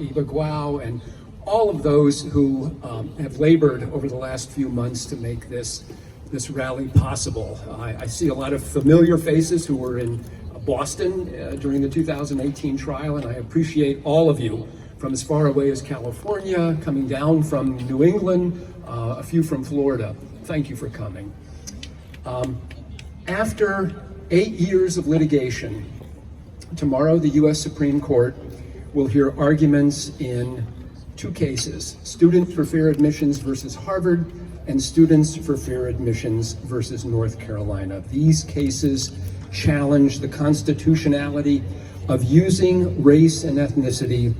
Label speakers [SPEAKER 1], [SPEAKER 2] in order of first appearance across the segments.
[SPEAKER 1] Eva Guo, and all of those who have labored over the last few months to make this rally possible. I see a lot of familiar faces who were in Boston during the 2018 trial, and I appreciate all of you from as far away as California, coming down from New England, a few from Florida. Thank you for coming. After 8 years of litigation, tomorrow the U.S. Supreme Court will hear arguments in 2 cases, Students for Fair Admissions versus Harvard and Students for Fair Admissions versus North Carolina. These cases challenge the constitutionality of using race and ethnicity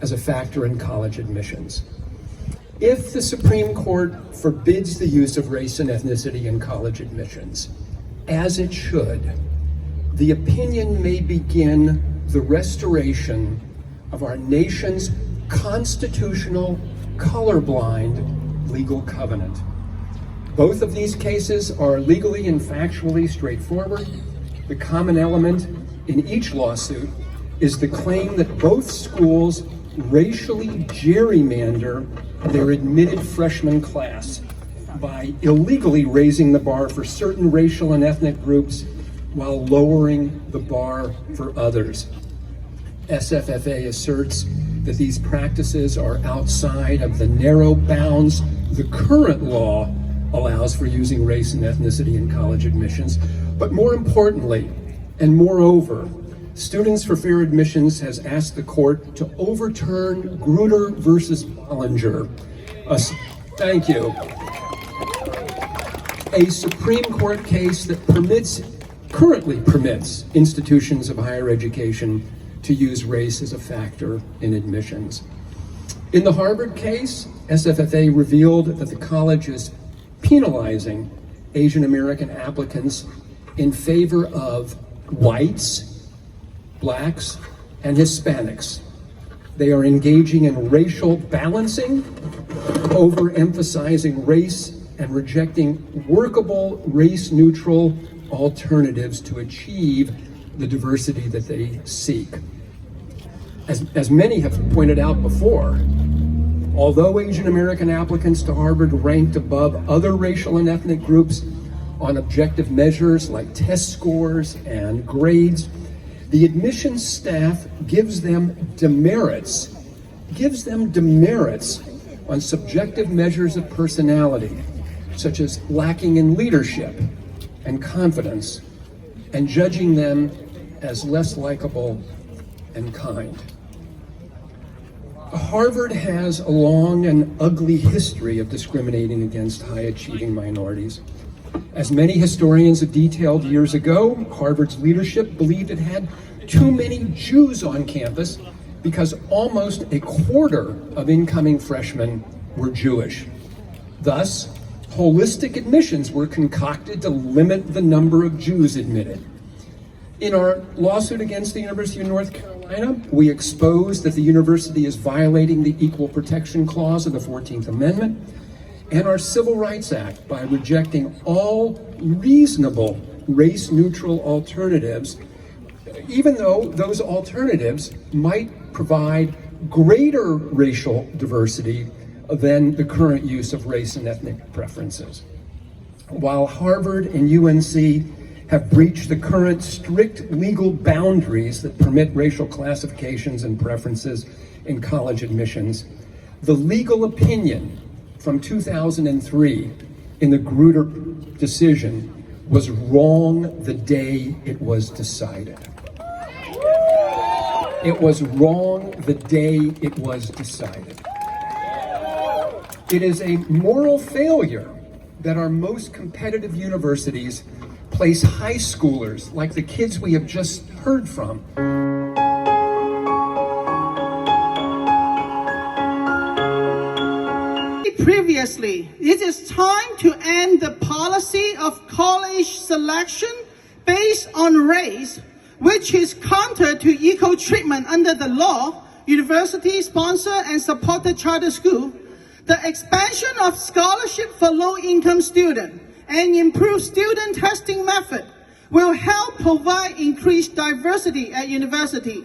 [SPEAKER 1] as a factor in college admissions. If the Supreme Court forbids the use of race and ethnicity in college admissions, as it should, the opinion may begin the restoration of our nation's constitutional, colorblind legal covenant. Both of these cases are legally and factually straightforward. The common element in each lawsuit is the claim that both schools racially gerrymander their admitted freshman class by illegally raising the bar for certain racial and ethnic groups while lowering the bar for others. SFFA asserts that these practices are outside of the narrow bounds the current law allows for using race and ethnicity in college admissions. But more importantly, and moreover, Students for Fair Admissions has asked the court to overturn Grutter versus Bollinger. Thank you. A Supreme Court case that currently permits institutions of higher education to use race as a factor in admissions. In the Harvard case, SFFA revealed that the college is penalizing Asian American applicants in favor of whites, blacks, and Hispanics. They are engaging in racial balancing, overemphasizing race, and rejecting workable race-neutral alternatives to achieve the diversity that they seek. As many have pointed out before, although Asian American applicants to Harvard ranked above other racial and ethnic groups on objective measures like test scores and grades, the admissions staff gives them demerits on subjective measures of personality, such as lacking in leadership and confidence, and judging them as less likable and kind. Harvard has a long and ugly history of discriminating against high-achieving minorities. As many historians have detailed years ago, Harvard's leadership believed it had too many Jews on campus because almost a quarter of incoming freshmen were Jewish. Thus, holistic admissions were concocted to limit the number of Jews admitted. In our lawsuit against the University of North Carolina, we exposed that the university is violating the Equal Protection Clause of the 14th Amendment and our Civil Rights Act by rejecting all reasonable race-neutral alternatives, even though those alternatives might provide greater racial diversity than the current use of race and ethnic preferences. While Harvard and UNC have breached the current strict legal boundaries that permit racial classifications and preferences in college admissions, the legal opinion from 2003 in the Grutter decision was wrong the day it was decided. It was wrong the day it was decided. It is a moral failure that our most competitive universities place high schoolers, like the kids we have just heard from,
[SPEAKER 2] previously, it is time to end the policy of college selection based on race, which is counter to equal treatment under the law, university sponsored and supported charter school, the expansion of scholarship for low-income students, and improved student testing method will help provide increased diversity at university.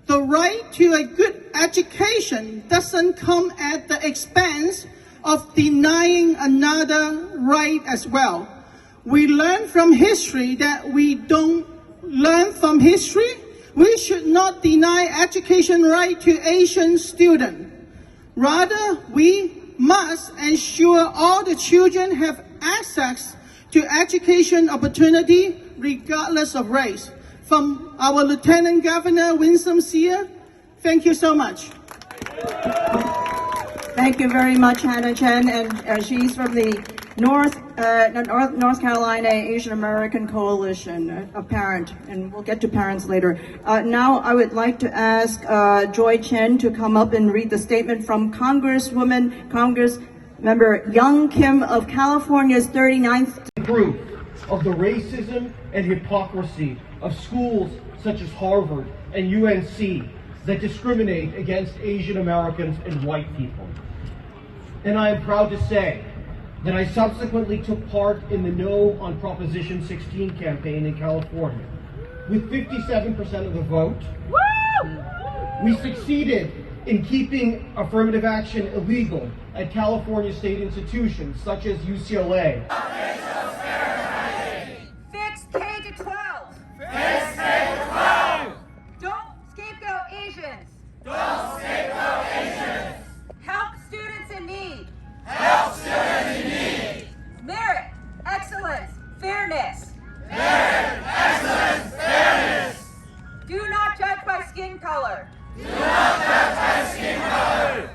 [SPEAKER 2] The right to a good education doesn't come at the expense of denying another right as well. We learn from history that we don't learn from history. We should not deny education right to Asian students. Rather, we must ensure all the children have access to education opportunity regardless of race. From our Lieutenant Governor Winsome Sear, thank you so much.
[SPEAKER 3] Thank you very much, Hannah Chen, and she's from the North Carolina Asian American Coalition, a parent, and we'll get to parents later. Now I would like to ask Joy Chen to come up and read the statement from Congressmember Young Kim of California's 39th
[SPEAKER 4] proof of the racism and hypocrisy of schools such as Harvard and UNC that discriminate against Asian Americans and white people. And I am proud to say that I subsequently took part in the No on Proposition 16 campaign in California. With 57% of the vote, we succeeded in keeping affirmative action illegal at California state institutions such as UCLA.
[SPEAKER 5] Fix K-12.
[SPEAKER 6] Fix K-12.
[SPEAKER 5] Don't scapegoat Asians.
[SPEAKER 6] Don't scapegoat Asians.
[SPEAKER 5] Help students in need.
[SPEAKER 6] Help students in need.
[SPEAKER 5] Merit, excellence, fairness.
[SPEAKER 6] Merit, excellence, fairness.
[SPEAKER 5] Do not judge by skin color.
[SPEAKER 6] Do not judge by skin color.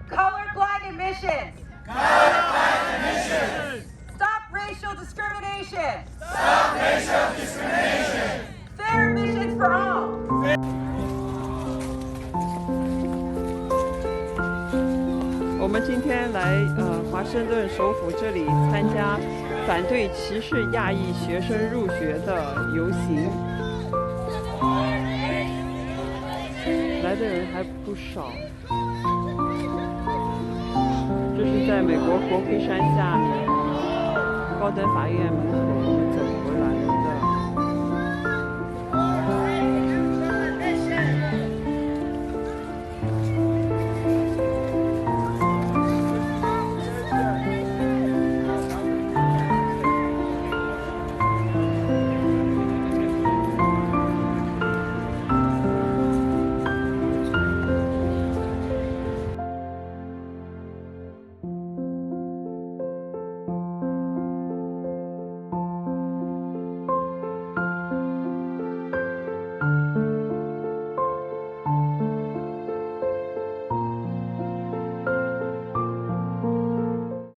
[SPEAKER 5] Colorblind admissions.
[SPEAKER 6] Colorblind admissions.
[SPEAKER 5] Stop racial discrimination.
[SPEAKER 6] Stop racial discrimination.
[SPEAKER 5] Fair admissions for all.
[SPEAKER 7] 我们今天来华盛顿首府这里参加反对歧视亚裔学生入学的游行，来的人还不少。这是在美国国会山下高等法院门口。